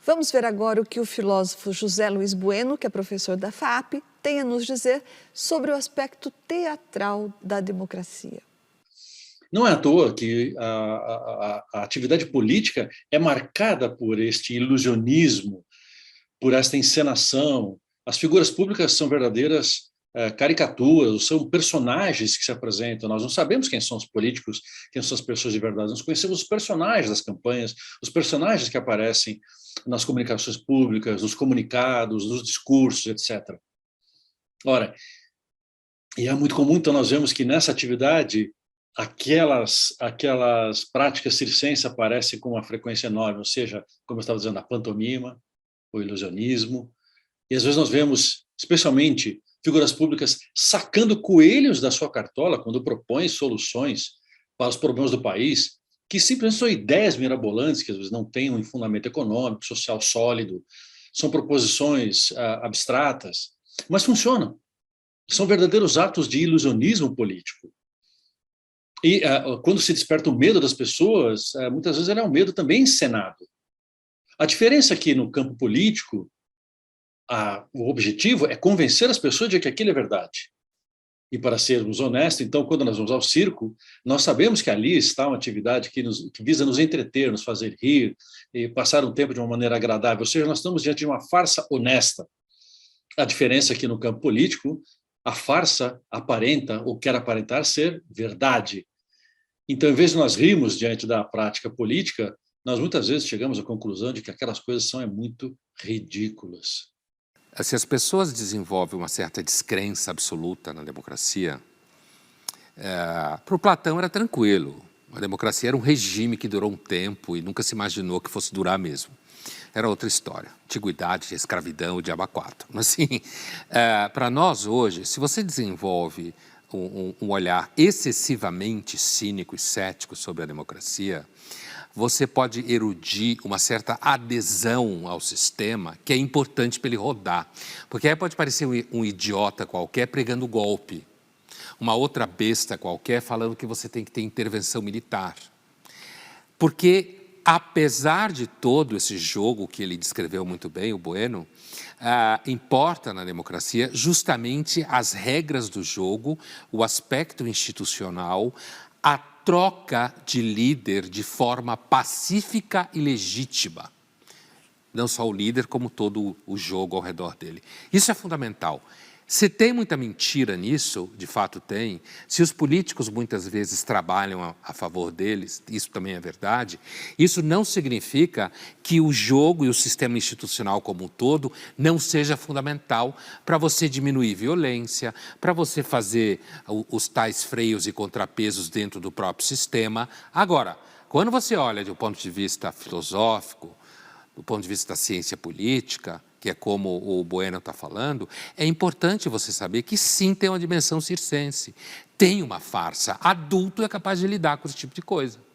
Vamos ver agora o que o filósofo José Luiz Bueno, que é professor da FAP, tem a nos dizer sobre o aspecto teatral da democracia. Não é à toa que a atividade política é marcada por este ilusionismo, por esta encenação. As figuras públicas são verdadeiras caricaturas, são personagens que se apresentam. Nós não sabemos quem são os políticos, quem são as pessoas de verdade. Nós conhecemos os personagens das campanhas, os personagens que aparecem nas comunicações públicas, nos comunicados, nos discursos, etc. Ora, e é muito comum, então, nós vemos que nessa atividade aquelas práticas circenses aparecem com uma frequência enorme, ou seja, como eu estava dizendo, a pantomima, o ilusionismo, e às vezes nós vemos, especialmente, figuras públicas sacando coelhos da sua cartola quando propõem soluções para os problemas do país, que simplesmente são ideias mirabolantes, que às vezes não têm um fundamento econômico, social sólido, são proposições abstratas, mas funcionam. São verdadeiros atos de ilusionismo político. E quando se desperta o medo das pessoas, muitas vezes ele é um medo também encenado. A diferença é que no campo político, o objetivo é convencer as pessoas de que aquilo é verdade. E para sermos honestos, então, quando nós vamos ao circo, nós sabemos que ali está uma atividade que visa nos entreter, nos fazer rir, e passar um tempo de uma maneira agradável. Ou seja, nós estamos diante de uma farsa honesta. A diferença é que no campo político, a farsa aparenta ou quer aparentar ser verdade. Então, em vez de nós rirmos diante da prática política, nós muitas vezes chegamos à conclusão de que aquelas coisas são muito ridículas. Se as pessoas desenvolvem uma certa descrença absoluta na democracia, para o Platão era tranquilo. A democracia era um regime que durou um tempo e nunca se imaginou que fosse durar mesmo. Era outra história. Antiguidade, escravidão, o diabo a quatro. Mas, assim, para nós hoje, se você desenvolve um olhar excessivamente cínico e cético sobre a democracia, você pode erudir uma certa adesão ao sistema que é importante para ele rodar. Porque aí pode parecer um idiota qualquer pregando golpe, uma outra besta qualquer falando que você tem que ter intervenção militar. Porque, apesar de todo esse jogo que ele descreveu muito bem, o Bueno, importa na democracia justamente as regras do jogo, o aspecto institucional, a troca de líder de forma pacífica e legítima. Não só o líder, como todo o jogo ao redor dele. Isso é fundamental. Se tem muita mentira nisso, de fato tem, se os políticos muitas vezes trabalham a favor deles, isso também é verdade, isso não significa que o jogo e o sistema institucional como um todo não seja fundamental para você diminuir violência, para você fazer os tais freios e contrapesos dentro do próprio sistema. Agora, quando você olha do ponto de vista filosófico, do ponto de vista da ciência política, que é como o Bueno está falando, é importante você saber que sim tem uma dimensão circense, tem uma farsa. Adulto é capaz de lidar com esse tipo de coisa.